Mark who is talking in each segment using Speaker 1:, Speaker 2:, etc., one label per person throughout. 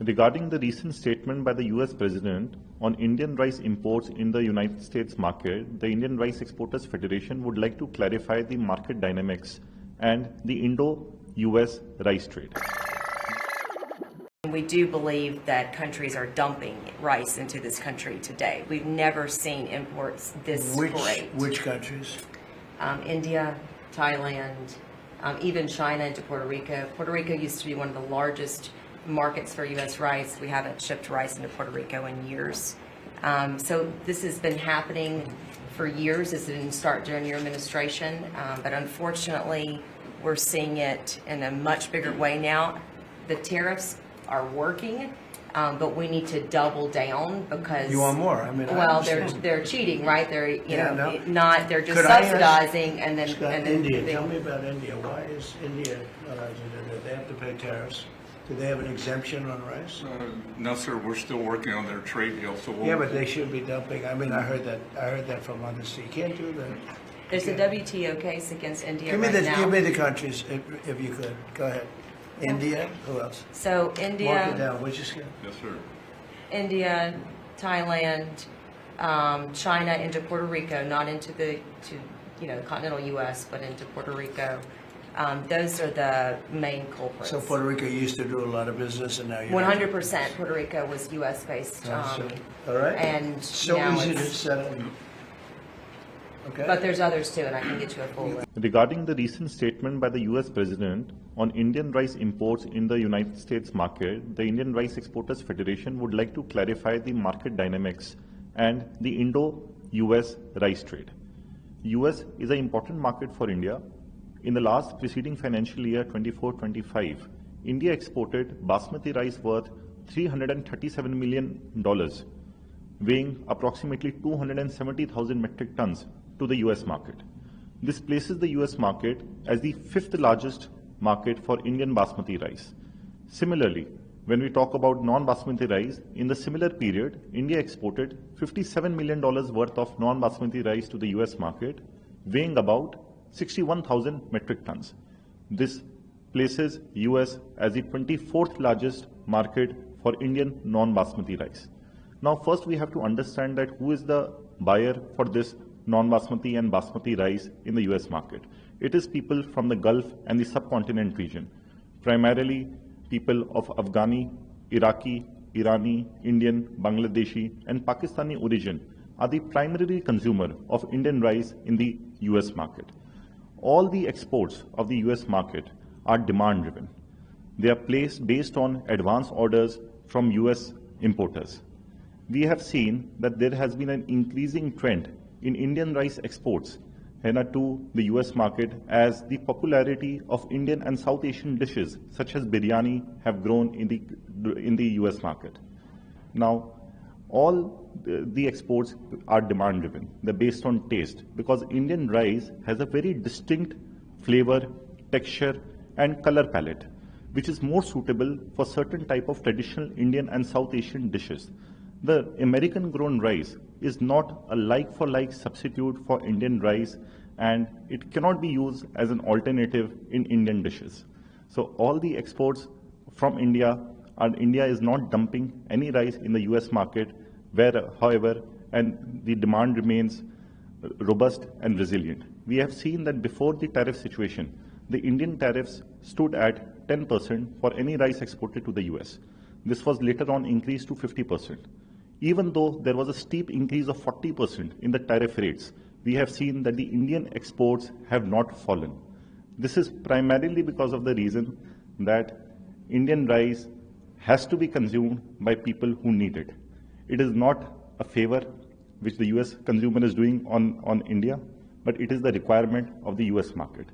Speaker 1: Regarding the recent statement by the US President on Indian rice imports in the United States market, the Indian Rice Exporters Federation would like to clarify the market dynamics and the Indo-US rice trade.
Speaker 2: We do believe that countries are dumping rice into this country today. We've never seen imports this great.
Speaker 3: Which countries?
Speaker 2: India, Thailand, even China into Puerto Rico. Puerto Rico used to be one of the largest markets for U.S. rice. We haven't shipped rice into Puerto Rico in years. So this has been happening for years. This didn't start during your administration, but unfortunately, we're seeing it in a much bigger way now. The tariffs are working, but we need to double down because
Speaker 3: You want more? I mean,
Speaker 2: well, they're cheating, right? They're
Speaker 3: no.
Speaker 2: not. They're just
Speaker 3: Could I ask-
Speaker 2: subsidizing and then
Speaker 3: India,
Speaker 2: they-
Speaker 3: tell me about India. Why is India allowed to do that? They have to pay tariffs. Do they have an exemption on rice?
Speaker 4: No, sir, we're still working on their trade deal, so we'll...
Speaker 3: Yeah, but they should be dumping. I mean, I heard that from others. So you can't do that.
Speaker 2: There's a WTO case against India
Speaker 3: Give me
Speaker 2: right now.
Speaker 3: the countries if you could. Go ahead. India. Who else?
Speaker 2: So
Speaker 3: Mark it
Speaker 2: India,
Speaker 3: down. Which is good.
Speaker 4: Yes, sir.
Speaker 2: India, Thailand, China into Puerto Rico, not into the continental U.S., but into Puerto Rico. Those are the main culprits.
Speaker 3: So Puerto Rico used to do a lot of business, and now you're
Speaker 2: 100% Puerto Rico was U.S. based,
Speaker 3: all right.
Speaker 2: and
Speaker 3: So
Speaker 2: now
Speaker 3: easy to
Speaker 2: it's,
Speaker 3: set up. Okay.
Speaker 2: but there's others too, and I can get you a full list.
Speaker 1: Regarding the recent statement by the US President on Indian rice imports in the United States market, the Indian Rice Exporters Federation would like to clarify the market dynamics and the Indo-US rice trade. US is an important market for India. In the last preceding financial year 24-25, India exported basmati rice worth $337 million, weighing approximately 270,000 metric tons to the US market. This places the US market as the fifth largest market for Indian basmati rice. Similarly, when we talk about non-basmati rice, in the similar period, India exported $57 million worth of non-basmati rice to the US market, weighing about 61,000 metric tons. This places US as the 24th largest market for Indian non-basmati rice. Now, first we have to understand that who is the buyer for this non-basmati and basmati rice in the US market. It is people from the Gulf and the subcontinent region, primarily people of Afghani, Iraqi, Irani, Indian, Bangladeshi and Pakistani origin are the primary consumer of Indian rice in the US market. All the exports of the US market are demand driven. They are placed based on advance orders from US importers. We have seen that there has been an increasing trend in Indian rice exports to the US market as the popularity of Indian and South Asian dishes such as biryani have grown in the US market. Now, all the exports are demand driven. They're based on taste because Indian rice has a very distinct flavor, texture and color palette, which is more suitable for certain type of traditional Indian and South Asian dishes. The American grown rice is not a like-for-like substitute for Indian rice, and it cannot be used as an alternative in Indian dishes. So all the exports from India, and India is not dumping any rice in the US market, where, however, and the demand remains robust and resilient. We have seen that before the tariff situation, the Indian tariffs stood at 10% for any rice exported to the US. This was later on increased to 50%. Even though there was a steep increase of 40% in the tariff rates, we have seen that the Indian exports have not fallen. This is primarily because of the reason that Indian rice has to be consumed by people who need it. It is not a favor which the US consumer is doing on India, but it is the requirement of the US market.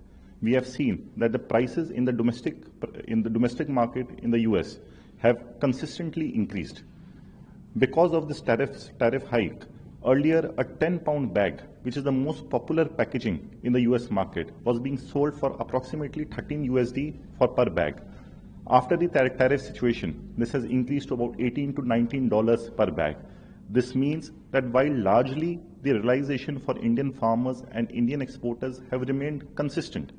Speaker 1: We have seen that the prices in the domestic market in the US have consistently increased. Because of this tariff hike, earlier a 10-pound bag, which is the most popular packaging in the US market, was being sold for approximately 13 USD per bag. After the tariff situation, this has increased to about $18 to $19 per bag. This means that while largely the realization for Indian farmers and Indian exporters have remained consistent,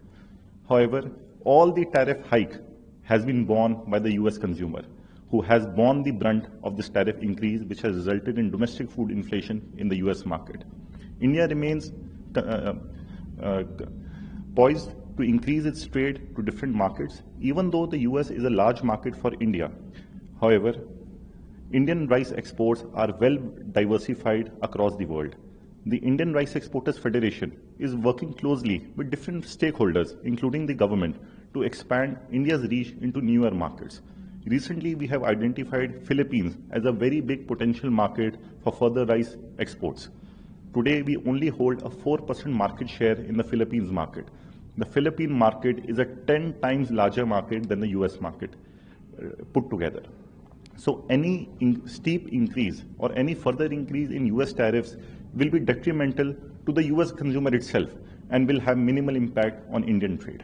Speaker 1: however, all the tariff hike has been borne by the US consumer, who has borne the brunt of this tariff increase, which has resulted in domestic food inflation in the US market. India remains poised to increase its trade to different markets, even though the US is a large market for India. However, Indian rice exports are well diversified across the world. The Indian Rice Exporters Federation is working closely with different stakeholders, including the government, to expand India's reach into newer markets. Recently, we have identified Philippines as a very big potential market for further rice exports. Today, we only hold a 4% market share in the Philippines market. The Philippine market is a 10 times larger market than the US market put together. So any steep increase or any further increase in US tariffs will be detrimental to the US consumer itself and will have minimal impact on Indian trade.